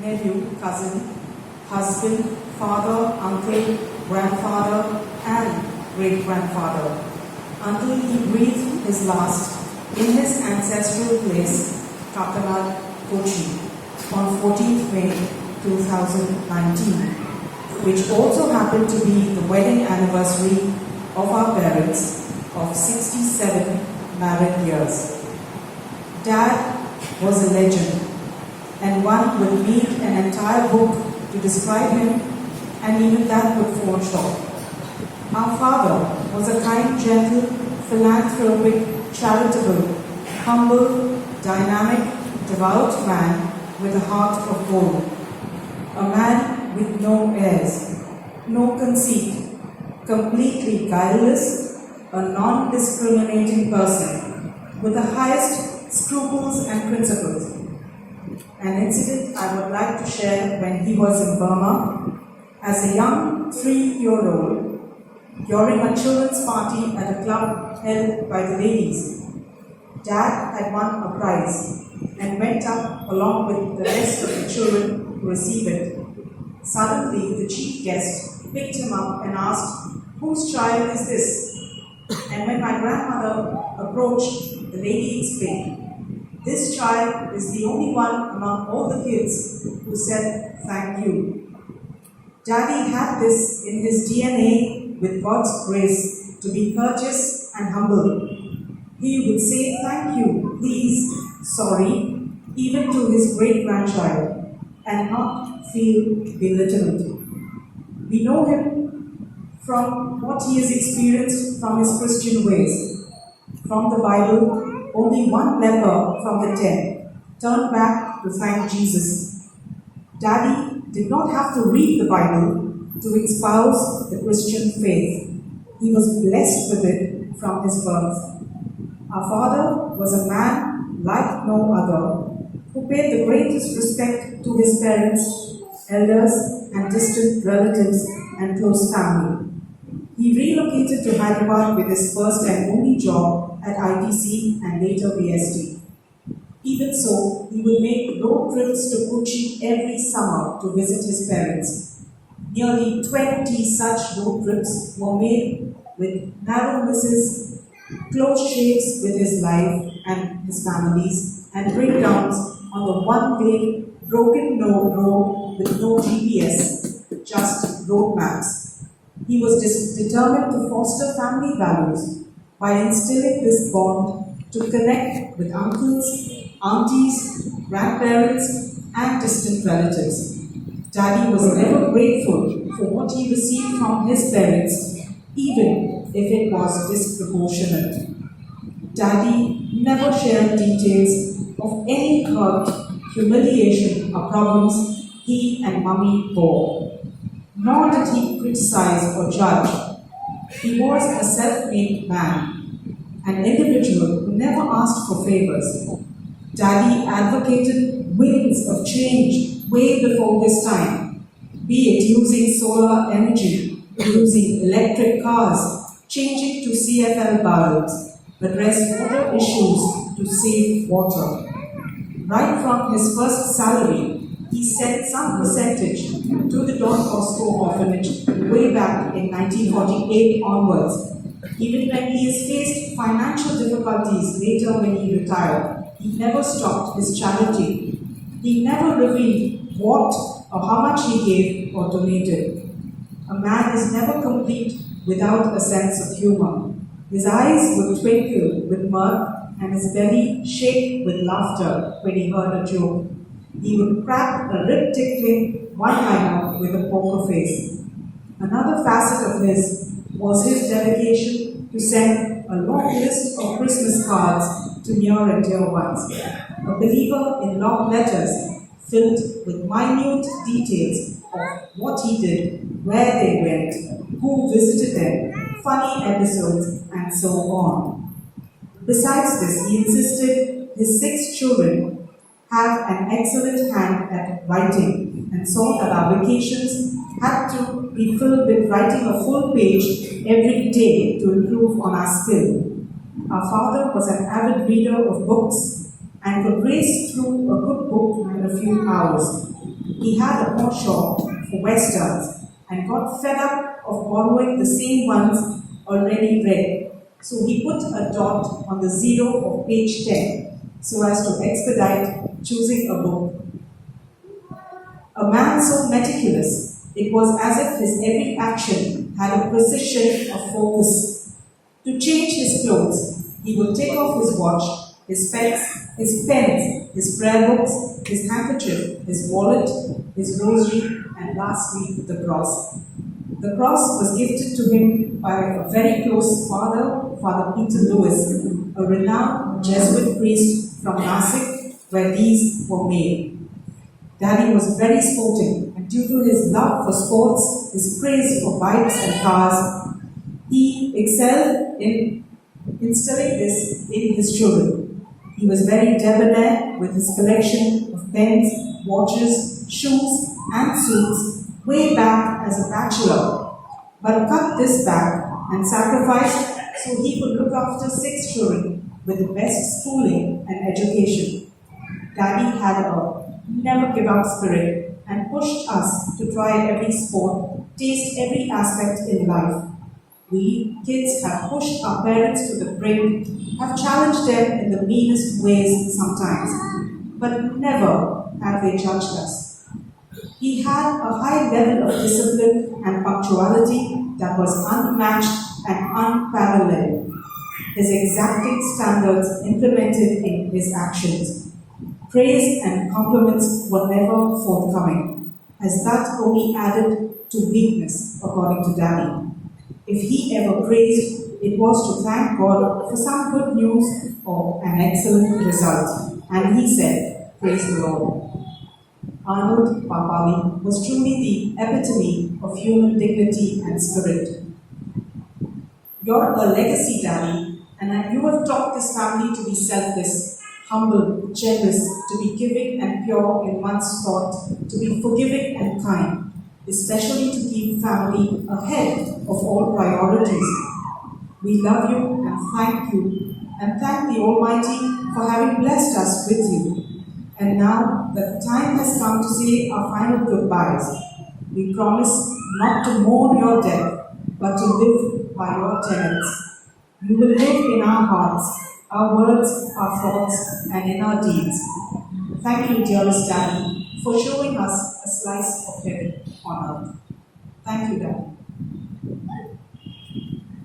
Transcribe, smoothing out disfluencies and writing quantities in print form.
nephew, cousin, husband, father, uncle, grandfather, and great-grandfather, until he breathed his last in his ancestral place, Kapalad, Kochi, on 14th May 2019, which also happened to be the wedding anniversary of our parents of 67 married years. Dad was a legend, and one would need an entire book to describe him, and even that would fall short. Our father was a kind, gentle, philanthropic, charitable, humble, dynamic, devout man with a heart of gold. A man with no airs, no conceit, completely guileless, a non-discriminating person with the highest scruples and principles. An incident I would like to share when he was in Burma as a young 3-year-old during a children's party at a club held by the ladies. Dad had won a prize and went up along with the rest of the children to receive it. Suddenly, the chief guest picked him up and asked, "Whose child is this?" And when my grandmother approached, the lady explained, "This child is the only one among all the kids who said thank you." Daddy had this in his DNA with God's grace to be courteous and humble. He would say thank you, please, sorry, even to his great-grandchild, and not feel belittled. We know him from what he has experienced from his Christian ways. From the Bible, only one leper from the 10 turned back to thank Jesus. Daddy did not have to read the Bible to espouse the Christian faith. He was blessed with it from his birth. Our father was a man like no other, who paid the greatest respect to his parents, elders, and distant relatives and close family. He relocated to Hyderabad with his first and only job at ITC and later VST. Even so, he would make road trips to Kochi every summer to visit his parents. Nearly 20 such road trips were made with narrow misses, close shaves with his life and his family's, and breakdowns on the one-way, broken road with no GPS, just road maps. He was determined to foster family values by instilling this bond to connect with uncles, aunties, grandparents, and distant relatives. Daddy was never grateful for what he received from his parents, even if it was disproportionate. Daddy never shared details of any hurt, humiliation, or problems he and Mummy bore. Nor did he criticize or judge. He was a self-made man, an individual who never asked for favors. Daddy advocated ways of change way before his time, be it using solar energy, using electric cars, changing to CFL bulbs, address water issues to save water. Right from his first salary, he sent some percentage to the Don Bosco orphanage way back in 1948 onwards. Even when he has faced financial difficulties later when he retired, he never stopped his charity. He never revealed what or how much he gave or donated. A man is never complete without a sense of humor. His eyes would twinkle with mirth and his belly shake with laughter when he heard a joke. He would crack a rib-tickling one-liner with a poker face. Another facet of his was his dedication to send a long list of Christmas cards to near and dear ones. A believer in long letters filled with minute details of what he did, where they went, who visited them, funny episodes, and so on. Besides this, he insisted his 6 children have an excellent hand at writing, and saw that our vacations had to be filled with writing a full page every day to improve on our skill. Our father was an avid reader of books and could race through a good book in a few hours. He had a penchant for westerns and got fed up of borrowing the same ones already read. So he put a dot on the 0 of page 10 so as to expedite choosing a book. A man so meticulous, it was as if his every action had a precision of focus. To change his clothes, he would take off his watch, his specs, his pens, his prayer books, his handkerchief, his wallet, his rosary, and lastly, the cross. The cross was gifted to him by a very close father, Father Peter Lewis, a renowned Jesuit priest from Nasik, where these were made. Daddy was very sporting, and due to his love for sports, his craze for bikes and cars, he excelled in instilling this in his children. He was very debonair with his collection of pens, watches, shoes, and suits way back as a bachelor, but cut this back and sacrificed so he could look after 6 children with the best schooling and education. Daddy had a never give up spirit and pushed us to try every sport, taste every aspect in life. We kids have pushed our parents to the brink, have challenged them in the meanest ways sometimes, but never have they judged us. He had a high level of discipline and punctuality that was unmatched and unparalleled. His exacting standards implemented in his actions. Praise and compliments were never forthcoming, as that only added to weakness, according to Daddy. If he ever praised, it was to thank God for some good news or an excellent result. And he said, "Praise the Lord." Arnold Papali was truly the epitome of human dignity and spirit. You're a legacy, Daddy, and you have taught this family to be selfless, humble, generous, to be giving and pure in one's thought, to be forgiving and kind, especially to keep family ahead of all priorities. We love you and thank the Almighty for having blessed us with you. And now that the time has come to say our final goodbyes, we promise not to mourn your death, but to live by your tenets. You will live in our hearts, our words, our thoughts, and in our deeds. Thank you, dearest Daddy, for showing us a slice of heaven on earth. Thank you, Daddy.